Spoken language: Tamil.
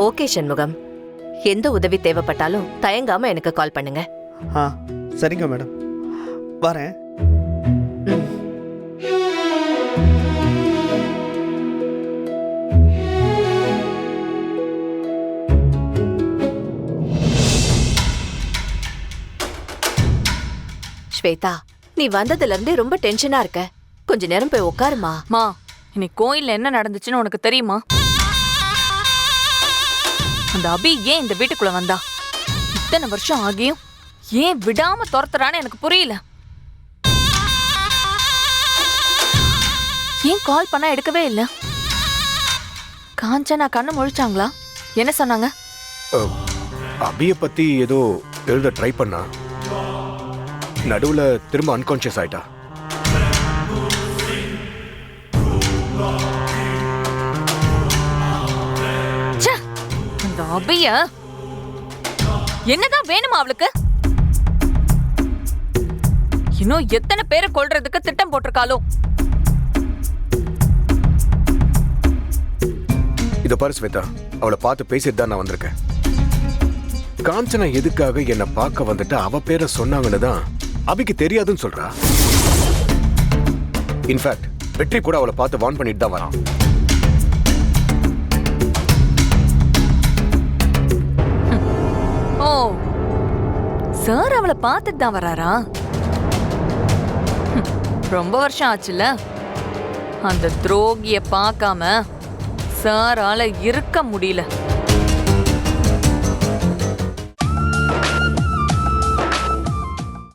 ஓகே சண்முகம், எந்த உதவி தேவைப்பட்டாலும் தயங்காம எனக்கு கால் பண்ணுங்க. ஆ சரிங்க மேடம், வரேன். ம். ஸ்வேதா, நீ வந்ததுல இருந்தே ரொம்ப டென்ஷனா இருக்க. கொஞ்ச நேரம் போய் உட்காருமா. மா, இன்னைக்கு கோயில்ல என்ன நடந்துச்சுன்னு உனக்கு தெரியுமா? அந்த அபி ஏன் இந்த வீட்டுக்குள்ள வந்தா? இத்தனை வருஷம் ஆகியும் ஏன் விடாம துரத்துறான்னு எனக்கு புரியல. ஏன் கால் பண்ணா எடுக்கவே இல்ல? காஞ்சனா கண்ணு முழிச்சாங்களா? என்ன சொன்னாங்க? அபிய பத்தி ஏதோ எழுத ட்ரை பண்ணா, நடுவுல திரும்ப அன்கான்ஷியஸ் ஆயிட்டா. ச்சே, அந்த அபிய என்னதான் வேணுமா அவளுக்கு? இன்னும் எத்தனை பேரை கொல்றதுக்கு திட்டம் போட்டிருக்காளோ? இத பாரு ஸ்வேதா, அவளை பார்த்து பேசிட்டு தான் நான் வந்திருக்கேன். காஞ்சனா எதுக்காக என்ன பார்க்க வந்துட்டு அவ பேரை சொன்னாங்கன்னு தான் அபிக்கு தெரியாதுன்னு சொல்றா. இன்ஃபேக்ட் வெற்றி கூட அவளை பார்த்து வார்ன் பண்ணிட்டு தான் வரான். ஓ, சார் அவளை பார்த்துட்டு தான் வராரா? ரொம்ப வருஷம் ஆச்சுல்ல. அந்த துரோகிய பார்க்காம சாரால இருக்க முடியல.